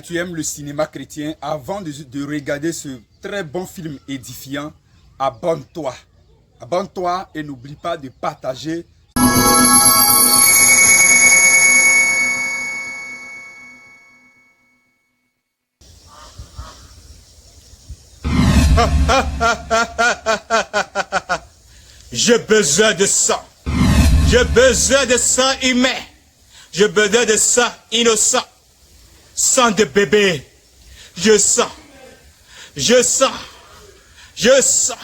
tu aimes le cinéma chrétien, avant de regarder ce très bon film édifiant, abonne-toi. Abonne-toi et n'oublie pas de partager. J'ai besoin de sang. J'ai besoin de sang humain. J'ai besoin de sang innocent. Sang de bébé. Je sens. Je sens. Je sens.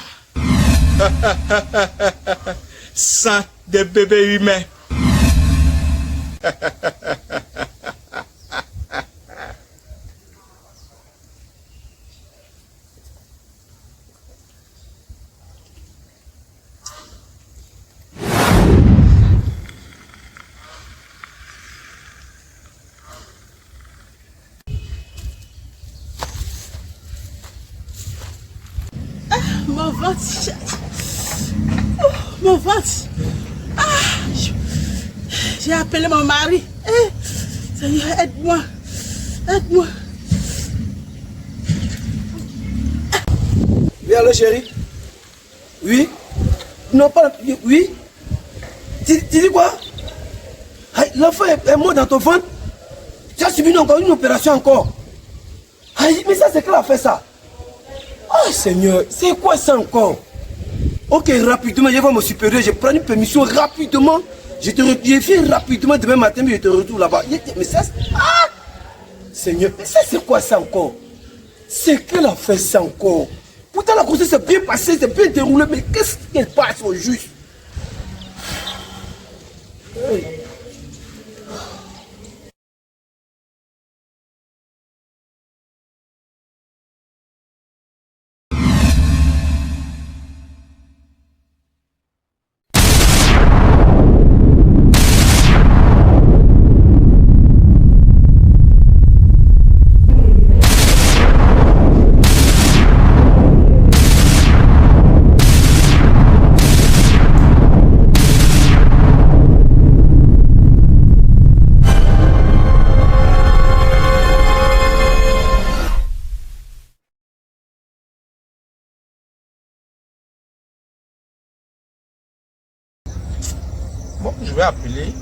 Sang de bébé humain. Mon ventre, mon ventre. J'ai appelé mon mari. Seigneur, aide-moi. Aide-moi. Oui, allô chérie? Oui? Non, pas... Oui? Tu dis quoi? L'enfant est mort dans ton ventre? Tu as subi encore une opération encore? Mais ça, c'est qui a fait ça? Oh Seigneur, c'est quoi ça encore? Ok, rapidement, je vais voir mon supérieur, je prends une permission rapidement. Je viens rapidement demain matin, mais je te retrouve là-bas. Mais ça, Seigneur, mais ça c'est quoi ça encore? C'est qu'elle a fait ça encore? Pourtant la grossesse s'est bien passée, c'est bien déroulé, mais qu'est-ce qu'elle passe au juste? Hey. Bon, je vais appeler.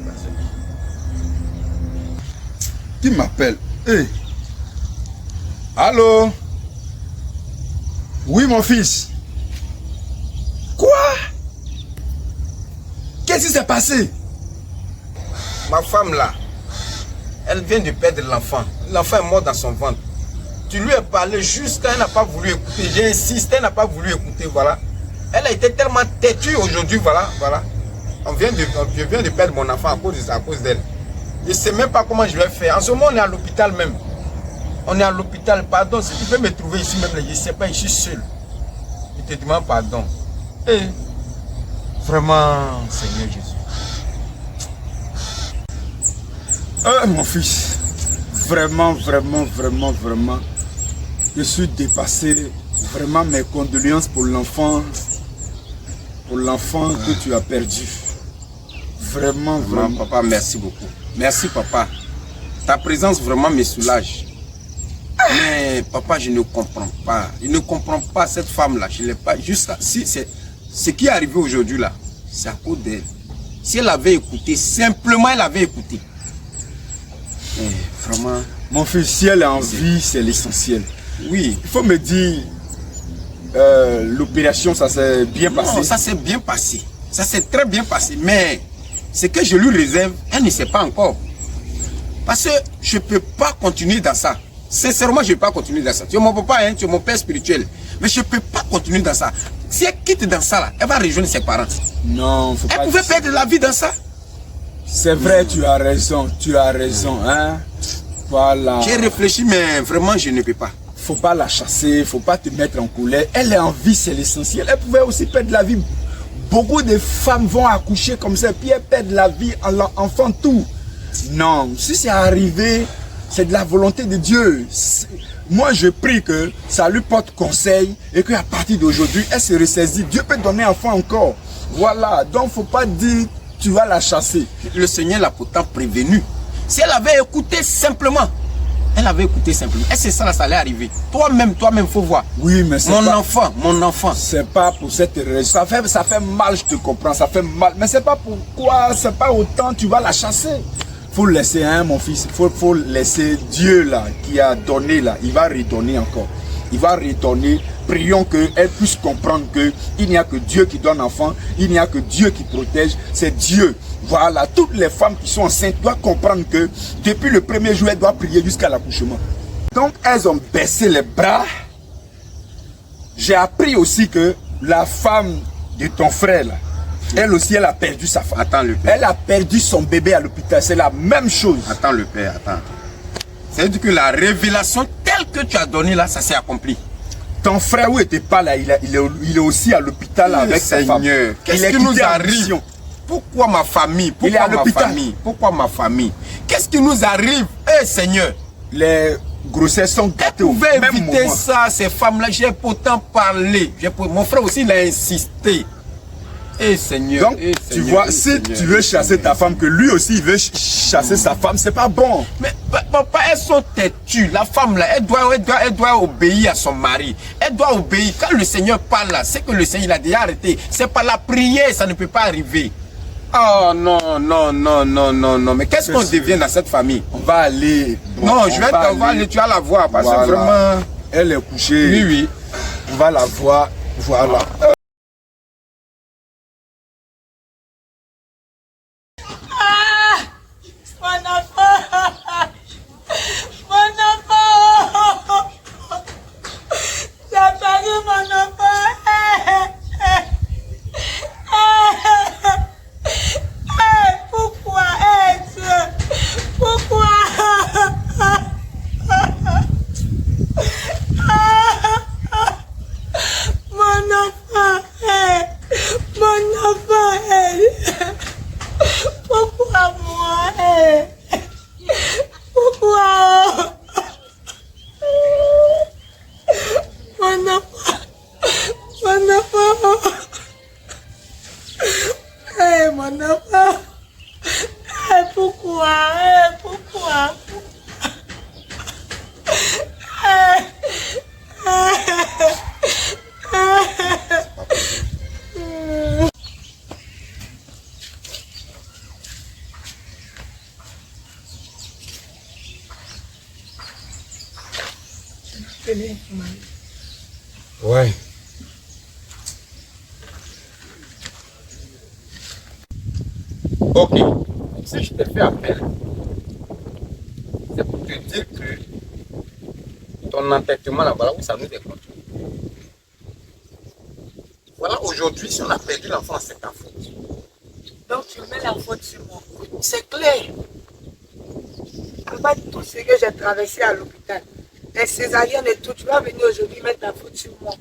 Qui m'appelle? Hey. Allô? Oui, mon fils. Quoi? Qu'est-ce qui s'est passé? Ma femme là, elle vient de perdre l'enfant. L'enfant est mort dans son ventre. Tu lui as parlé juste, elle n'a pas voulu écouter. J'ai insisté, elle n'a pas voulu écouter, voilà. Elle a été tellement têtue aujourd'hui, voilà. Je viens de perdre mon enfant à cause d'elle. Je ne sais même pas comment je vais faire. En ce moment, on est à l'hôpital même. On est à l'hôpital, pardon. Si tu peux me trouver ici même, je ne sais pas, je suis seul. Je te demande pardon. Et vraiment, Seigneur Jésus. Mon fils, vraiment, je suis dépassé. Vraiment, mes condoléances pour l'enfant que tu as perdu. Vraiment. Papa, merci beaucoup. Merci, papa. Ta présence vraiment me soulage. Mais, papa, je ne comprends pas. Je ne comprends pas cette femme-là. Je ne l'ai pas. Juste là. Si c'est ce qui est arrivé aujourd'hui, là, c'est à cause d'elle. Si elle avait écouté, simplement elle avait écouté. Mais, vraiment. Mon fils, si elle est en vie, c'est l'essentiel. Oui. Il faut me dire, l'opération, ça s'est bien passé? Non, ça s'est bien passé. Ça s'est très bien passé. Mais, ce que je lui réserve, elle ne sait pas encore. Parce que je ne peux pas continuer dans ça. Sincèrement, je ne peux pas continuer dans ça. Tu es mon papa, hein, tu es mon père spirituel. Mais je ne peux pas continuer dans ça. Si elle quitte dans ça, là, elle va rejoindre ses parents. Non, faut pas. Elle pouvait perdre la vie dans ça. C'est vrai, tu as raison, hein. Voilà. J'ai réfléchi, mais vraiment, je ne peux pas. Faut pas la chasser, faut pas te mettre en colère. Elle est en vie, c'est l'essentiel. Elle pouvait aussi perdre la vie. Beaucoup de femmes vont accoucher comme ça, puis elles perdent la vie en l'enfant tout. Non, si c'est arrivé, c'est de la volonté de Dieu. Moi, je prie que ça lui porte conseil et qu'à partir d'aujourd'hui, elle se ressaisit. Dieu peut donner enfant encore. Voilà, donc faut pas dire tu vas la chasser. Le Seigneur l'a pourtant prévenu. Si elle avait écouté simplement, Elle avait écouté simplement. Est-ce que ça allait arriver? Toi-même, faut voir. Oui, mais c'est mon enfant. C'est pas pour cette raison. Ça fait mal, je te comprends, ça fait mal. Mais c'est pas pourquoi, c'est pas autant tu vas la chasser. Faut laisser, hein, mon fils, faut laisser Dieu là, qui a donné là, il va redonner encore. Il va redonner. Prions qu'elle puisse comprendre qu'il n'y a que Dieu qui donne enfant, il n'y a que Dieu qui protège, c'est Dieu. Voilà, toutes les femmes qui sont enceintes doivent comprendre que depuis le premier jour, elles doivent prier jusqu'à l'accouchement. Donc, elles ont baissé les bras. J'ai appris aussi que la femme de ton frère, là, elle aussi, elle a perdu sa femme. Attends, le père. Elle a perdu son bébé à l'hôpital, c'est la même chose. Attends, le père, attends. C'est-à-dire que la révélation telle que tu as donnée là, ça s'est accompli. Ton frère, où était pas là, il est aussi à l'hôpital avec sa femme. Qu'est-ce qui nous arrive? Pourquoi ma famille? Pourquoi ma famille? Qu'est-ce qui nous arrive? Eh Seigneur, les grossesses sont gâtées au même même éviter moment. ça, ces femmes-là, j'ai pourtant parlé. Mon frère aussi, il a insisté. Eh Seigneur. Donc, eh, tu Seigneur, vois, eh, si Seigneur, tu veux chasser ta femme, que lui aussi il veut chasser sa femme, c'est pas bon. Mais papa, elles sont têtues. La femme là, elle doit obéir à son mari. Elle doit obéir. Quand le Seigneur parle là, c'est que le Seigneur il a déjà arrêté. C'est pas la prière, ça ne peut pas arriver. Oh non, non, non, non, non, non. Mais qu'est-ce qu'on devient dans cette famille? On va aller. Bon, non, je vais te voir, tu vas la voir. Parce que vraiment. Elle est couchée. Oui, oui. On va la voir. Voilà. Ouais. Ok. Si je te fais appel, c'est pour te dire que ton entêtement là, voilà où ça nous déconne. Voilà, aujourd'hui, si on a perdu l'enfant, c'est ta faute. Donc tu mets la faute sur moi. C'est clair. Après tout ce que j'ai traversé à l'hôpital, les césariennes et tout, tu vas venir aujourd'hui mettre la faute sur moi.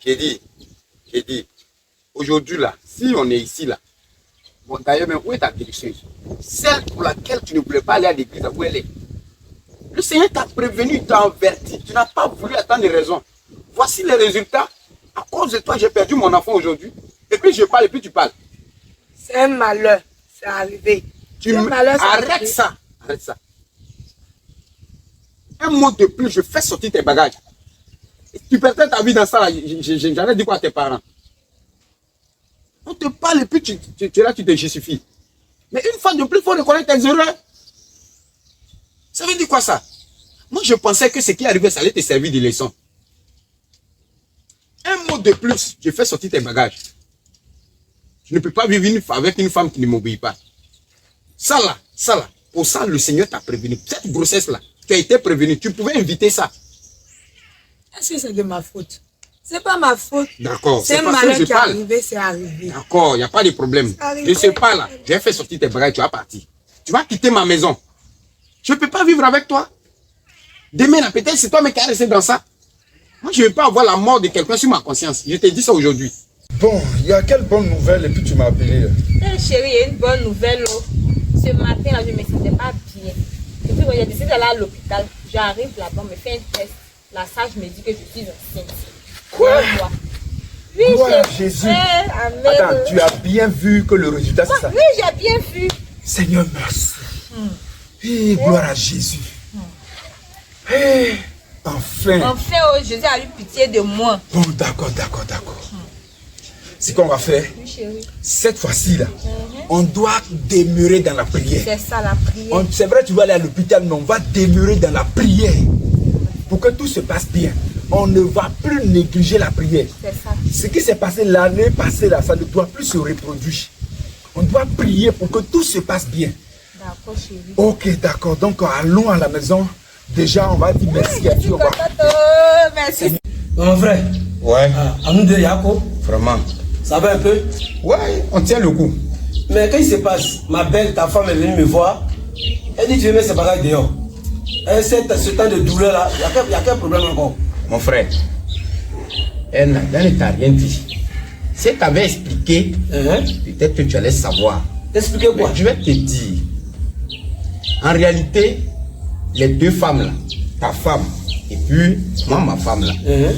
J'ai dit, aujourd'hui là, si on est ici là, bon d'ailleurs, mais où est ta direction? Celle pour laquelle tu ne voulais pas aller à l'église, où elle est? Le Seigneur t'a prévenu, t'a averti, tu n'as pas voulu attendre les raisons. Voici les résultats. À cause de toi, j'ai perdu mon enfant aujourd'hui. Et puis je parle, et puis tu parles. C'est un malheur, c'est arrivé. Arrête ça. Arrête ça. Un mot de plus, je fais sortir tes bagages. Tu perds ta vie dans ça, là. J'en ai dit quoi à tes parents? On te parle et puis tu es là, tu te justifies. Mais une fois de plus, il faut reconnaître tes erreurs. Ça veut dire quoi ça? Moi, je pensais que ce qui arrivait, ça allait te servir de leçon. Un mot de plus, je fais sortir tes bagages. Je ne peux pas vivre avec une femme qui ne m'obéit pas. Ça là, pour ça, le Seigneur t'a prévenu. Cette grossesse-là, tu as été prévenu. Tu pouvais éviter ça. Est-ce que c'est de ma faute? C'est pas ma faute. D'accord. C'est un malheur qui est arrivé, c'est arrivé. D'accord, il n'y a pas de problème. Je ne sais pas là. J'ai fait sortir tes bagages, tu vas partir. Tu vas quitter ma maison. Je ne peux pas vivre avec toi. Demain, peut-être c'est toi qui as resté dans ça. Moi, je ne veux pas avoir la mort de quelqu'un sur ma conscience. Je t'ai dit ça aujourd'hui. Bon, il y a quelle bonne nouvelle et puis tu m'as appelé. Chérie, il y a une bonne nouvelle. Oh. Ce matin, là, je ne me sentais pas bien. Et puis, j'ai décidé d'aller à l'hôpital. J'arrive là-bas, on me fait un test. La sage me dit que je suis enceinte. Quoi? Oui, gloire à Jésus. Amen. Attends, tu as bien vu que le résultat c'est ça? Oui, j'ai bien vu. Seigneur, merci. Oui, gloire à Jésus. Enfin. Enfin, oh, Jésus a eu pitié de moi. Bon, d'accord. Ce qu'on va faire, Oui, chérie. cette fois-ci, là, on doit demeurer dans la prière. C'est ça la prière. C'est vrai, tu vas aller à l'hôpital, mais on va demeurer dans la prière. Pour que tout se passe bien. On ne va plus négliger la prière. C'est ça. Ce qui s'est passé l'année passée, là, ça ne doit plus se reproduire. On doit prier pour que tout se passe bien. D'accord, chérie. Ok, d'accord. Donc, allons à la maison. Déjà, on va dire merci à Dieu. Merci. Mon frère, Ouais, à nous deux, Yako, vraiment. ça va un peu? Ouais, on tient le coup. Mais qu'est-ce qui se passe? Ma belle, ta femme est venue me voir. Elle dit tu veux mettre ces bagages dehors. Et ce temps de douleur là, il n'y a quel problème encore? Mon frère, elle ne t'a rien dit. Si elle t'avait expliqué, peut-être que tu allais savoir. Expliquez quoi? Mais je vais te dire. En réalité, les deux femmes là, ta femme et puis moi, ma femme là,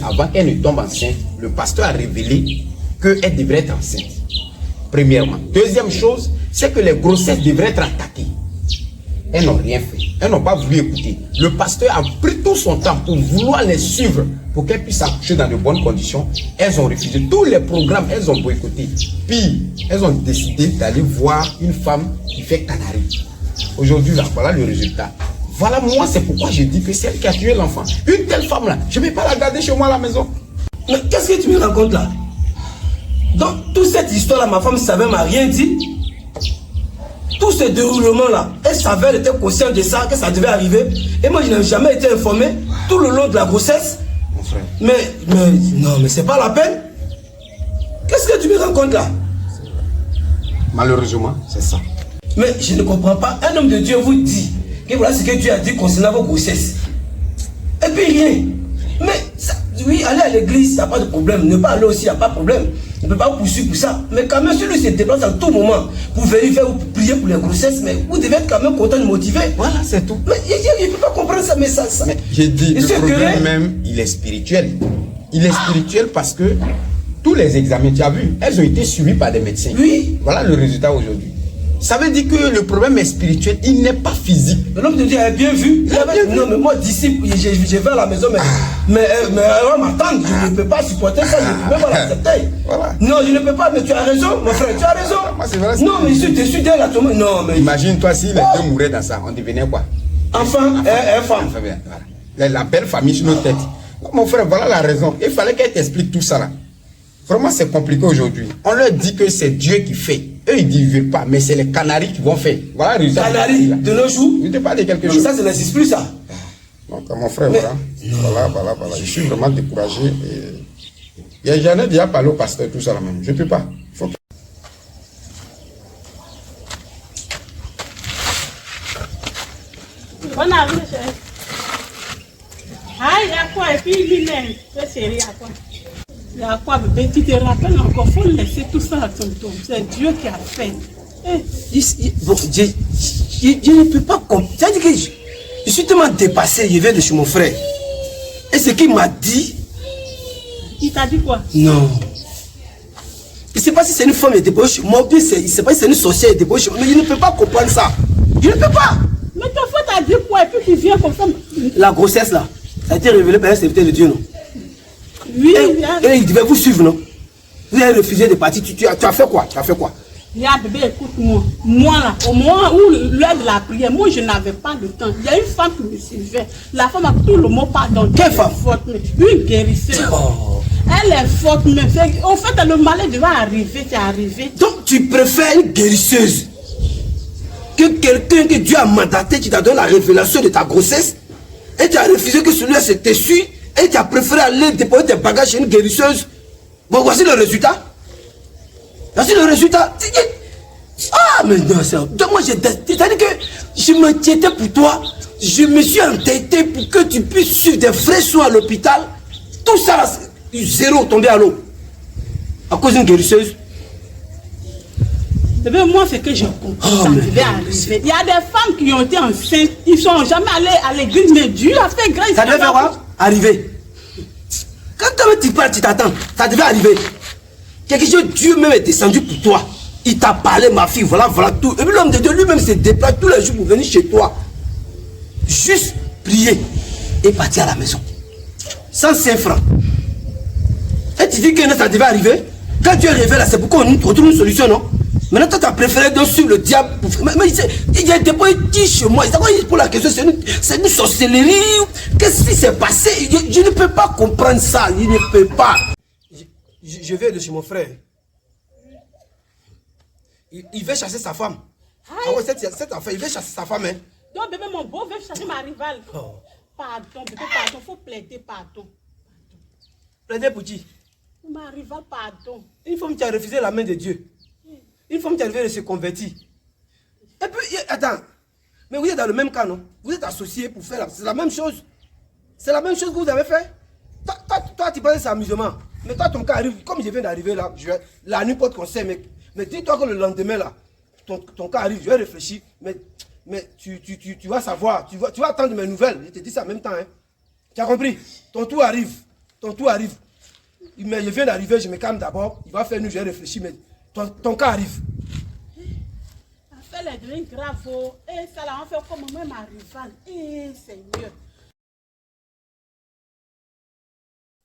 avant qu'elle ne tombe enceinte, le pasteur a révélé qu'elle devrait être enceinte. Premièrement. Deuxième chose, c'est que les grossesses devraient être attaquées. Elles n'ont rien fait. Elles n'ont pas voulu écouter. Le pasteur a pris tout son temps pour vouloir les suivre, pour qu'elles puissent accoucher dans de bonnes conditions. Elles ont refusé. Tous les programmes, elles ont boycotté. Puis, elles ont décidé d'aller voir une femme qui fait canari. Aujourd'hui, là, voilà le résultat. Voilà, moi, c'est pourquoi je dis que c'est elle qui a tué l'enfant. Une telle femme-là, je ne vais pas la garder chez moi à la maison. Mais qu'est-ce que tu me racontes là? Donc, toute cette histoire-là, ma femme ne savait, m'a rien dit. Tout ce déroulement-là, elle savait, elle était consciente de ça, que ça devait arriver. Et moi, je n'ai jamais été informé tout le long de la grossesse. Mon frère. Mais c'est pas la peine. Qu'est-ce que tu me racontes là? Malheureusement, c'est ça. Mais je ne comprends pas. Un homme de Dieu vous dit que voilà ce que Dieu a dit concernant vos grossesses. Et puis rien. Mais ça, oui, aller à l'église, il n'y a pas de problème. Ne pas aller aussi, il n'y a pas de problème. On ne peut pas vous poursuivre pour ça. Mais quand même, celui qui se déplace à tout moment pour vérifier ou pour prier pour les grossesses, mais vous devez être quand même content de motiver. Voilà, c'est tout. Mais je ne peux pas comprendre ça, mais ça. Mais j'ai dit, Et le ce problème que- même, il est spirituel. Il est spirituel parce que tous les examens, tu as vu, elles ont été suivies par des médecins. Oui. Voilà le résultat aujourd'hui. Ça veut dire que le problème est spirituel, il n'est pas physique. L'homme de Dieu a bien vu. Il a bien vu. Non, mais moi, d'ici, je vais à la maison, mais elle va m'attendre. Je ne peux pas supporter ça, je ne peux pas l'accepter. Voilà. Non, je ne peux pas, mais tu as raison, mon frère, tu as raison. Moi, c'est vrai, c'est Non, mais je suis déçu d'elle à tomber. Non, mais. Imagine-toi si les deux mouraient dans ça, on devenait quoi? Enfant, femme. Enfin, bien, voilà. La belle famille sur nos têtes. Mon frère, voilà la raison. Il fallait qu'elle t'explique tout ça là. Vraiment, c'est compliqué aujourd'hui. On leur dit que c'est Dieu qui fait. Eux, ils ne disent pas, mais c'est les canaris qui vont faire. Voilà le résultat. Canaries, de nos jours. Je te parle de quelque Non, chose. ça, ça n'existe plus, ça. Donc, mon frère, Mais- voilà. Je suis vraiment découragé. J'en ai déjà parlé au pasteur, tout ça là même. Je ne peux pas. Faut que- Bonne arrivée, chérie. Ah, il y a quoi? Et puis lui-même, c'est chérie, il y a quoi? Il y a quoi, bébé? Tu te rappelles encore, il faut laisser tout ça à tonton. C'est Dieu qui a fait. Bon, je ne peux pas comprendre. C'est-à-dire que je suis tellement dépassé, je viens de chez mon frère. Et ce qu'il m'a dit, Il t'a dit quoi? non. Je ne sais pas si c'est une femme débauche, moi, je ne sais pas si c'est une sorcière débauche, mais je ne peux pas comprendre ça. Je ne peux pas. Mais ton frère t'a dit quoi? Et puis tu viens comme ça. La grossesse là, ça a été révélé par un serviteur de Dieu, non? Oui, Et il devait vous suivre, non? Vous avez refusé de partir, tu as fait quoi? Tu as fait quoi? Regarde, bébé, écoute-moi. Moi, là, au moment où l'heure de la prière, moi, je n'avais pas le temps. Il y a une femme qui me suivait. La femme a tout le mot pardon. Quelle femme? Forte, mais une guérisseuse. Oh. Elle est forte, mais en fait, le malheur devait arriver, c'est arrivé. Donc tu préfères une guérisseuse que quelqu'un que Dieu a mandaté, qui t'a donné la révélation de ta grossesse, et tu as refusé que celui-là se te suit, et tu as préféré aller déposer tes bagages chez une guérisseuse. Bon, voici le résultat. Voici le résultat. Ah, mais non, c'est... Donc moi, c'est-à-dire que je m'inquiétais pour toi, je me suis entêté pour que tu puisses suivre des vrais soins à l'hôpital. Tout ça, là, zéro tombé à l'eau. À cause d'une guérisseuse. Bébé, moi, c'est que je comprends. Oh, Ça mais devait arriver. Il y a des femmes qui ont été enceintes, ils ne sont jamais allés à l'église, mais Dieu a fait grâce. Ça devait faire quoi? Arriver. Quand tu parles, tu t'attends. Ça devait arriver. Quelque chose, Dieu même est descendu pour toi. Il t'a parlé, ma fille, voilà tout. Et puis l'homme de Dieu lui-même se déplace tous les jours pour venir chez toi. Juste prier. est parti à la maison. Sans 5 francs. Et tu dis que ça devait arriver. Quand tu es arrivé là, c'est pourquoi on trouve une solution, non? Maintenant, toi, tu as préféré donc suivre le diable. Mais il y a des points qui chez moi. Pour la question, c'est une sorcellerie. Qu'est-ce qui s'est passé? Je ne peux pas comprendre ça. Je ne peux pas. Je vais de chez mon frère. Il veut chasser sa femme. Ah ouais, cette affaire, il veut chasser sa femme. Hein. Donc, bébé, mon beau veut chasser ma rivale. Oh. Pardon, bébé, pardon. Il faut plaider, pardon. Plaider pour qui? Ma rivale, pardon. Une femme qui a refusé la main de Dieu. Une femme qui a refusé de se convertir. Et puis, attends. Mais vous êtes dans le même cas, non? Vous êtes associés pour faire c'est la même chose. C'est la même chose que vous avez fait. Toi, tu penses que c'est amusement. Mais toi, ton cas arrive. Comme je viens d'arriver là, la nuit porte conseil, mais dis-toi que le lendemain là, ton cas arrive, je vais réfléchir. Mais tu vas savoir. Tu vas attendre mes nouvelles. Je te dis ça en même temps. Hein. Tu as compris? Ton tour arrive. Ton tour arrive. Mais je viens d'arriver, je me calme d'abord. Il va faire nous, je vais réfléchir. Mais ton cas arrive. Ça fait les drinks graves. Et ça là, on fait comme moi, ma rivale. Eh, Seigneur.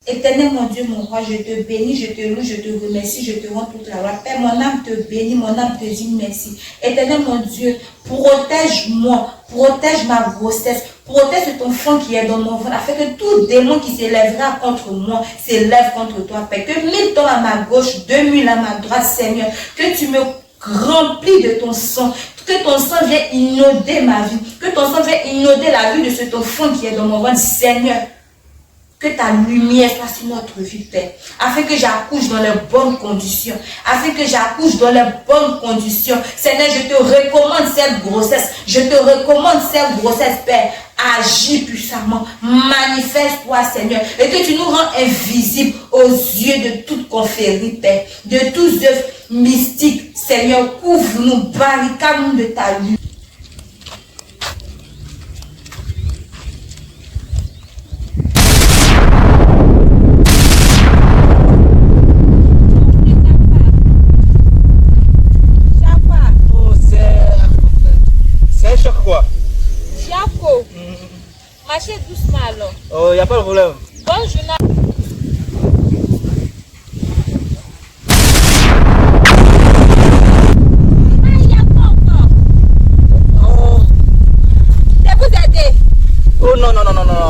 Éternel mon Dieu, mon roi, je te bénis, je te loue, je te remercie, je te rends toute la gloire. Père, mon âme te bénit, mon âme te dit merci. Éternel mon Dieu, protège-moi, protège ma grossesse, protège ton fond qui est dans mon ventre, afin que tout démon qui s'élèvera contre moi s'élève contre toi, Père. Que 1000 tombent à ma gauche, 2000 à ma droite, Seigneur. Que tu me remplis de ton sang. Que ton sang vienne inonder ma vie. Que ton sang vienne inonder la vie de ce ton fond qui est dans mon ventre, Seigneur. Que ta lumière fasse notre vie, Père, afin que j'accouche dans les bonnes conditions, afin que j'accouche dans les bonnes conditions. Seigneur, je te recommande cette grossesse, Père. Agis puissamment, manifeste-toi, Seigneur, et que tu nous rends invisibles aux yeux de toute confrérie, Père, de tous œuvres mystiques. Seigneur, couvre-nous, barricade-nous de ta lumière. Marchez doucement alors. Oh, y a pas de problème. Bonne journée. Ah, y a pas encore. Oh. Je vais vous aider. Oh non.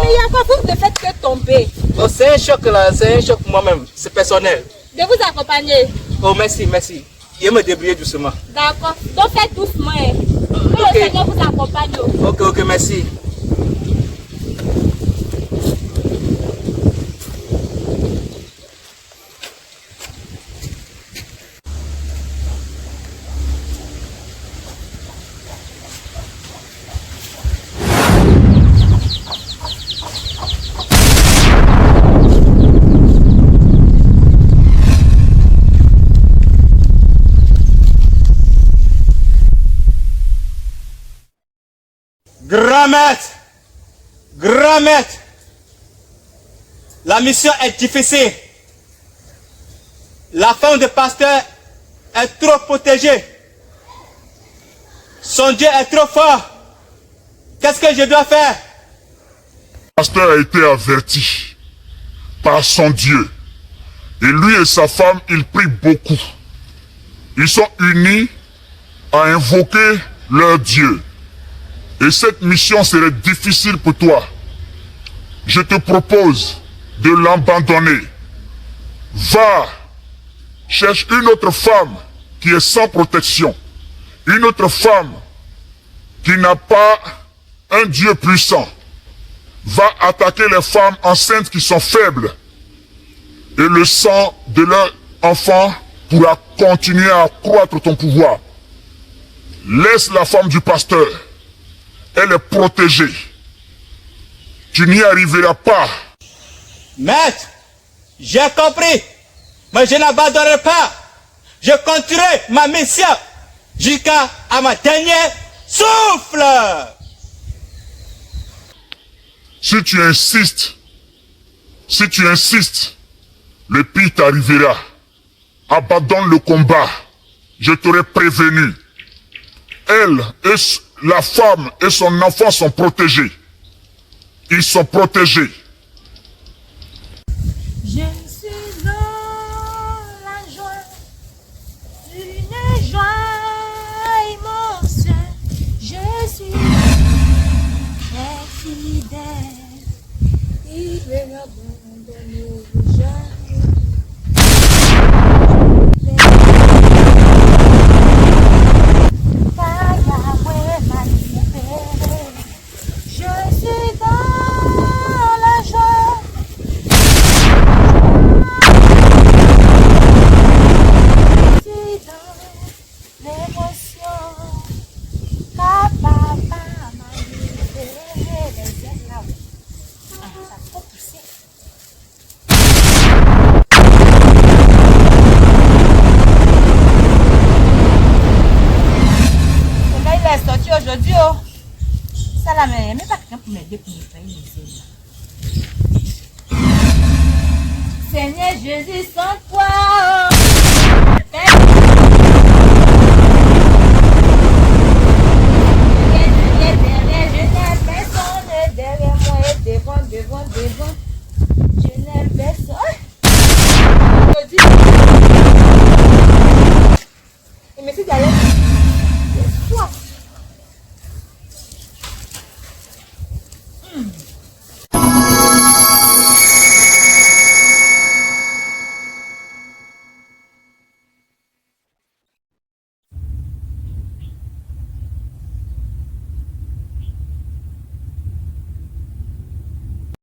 Mais y a quoi, vous ne faites que tomber. Oh, c'est un choc là, c'est un choc pour moi-même. C'est personnel. De vous accompagner. Oh, merci. Je vais me débrouiller doucement. D'accord. Donc faites doucement. Que le Seigneur vous accompagne. Ok, merci. Grand maître, la mission est difficile. La femme de pasteur est trop protégée. Son Dieu est trop fort. Qu'est-ce que je dois faire? Le pasteur a été averti par son Dieu. Et lui et sa femme, ils prient beaucoup. Ils sont unis à invoquer leur Dieu. Et cette mission serait difficile pour toi. Je te propose de l'abandonner. Va, cherche une autre femme qui est sans protection. Une autre femme qui n'a pas un Dieu puissant. Va attaquer les femmes enceintes qui sont faibles. Et le sang de leur enfant pourra continuer à accroître ton pouvoir. Laisse la femme du pasteur. Elle est protégée. Tu n'y arriveras pas. Maître, j'ai compris. Mais je n'abandonnerai pas. Je continuerai ma mission jusqu'à ma dernière souffle. Si tu insistes, le pire t'arrivera. Abandonne le combat. Je t'aurais prévenu. Elle et la femme et son enfant sont protégés. ils sont protégés. Je suis dans la joie, une joie immense. Je suis très fidèle, il veut m'abandonner jamais. Je suis dans la joie. Aujourd'hui, oh, ça la met, mais pas quelqu'un pour m'aider pour me payer les ailes. Seigneur Jésus, sans toi.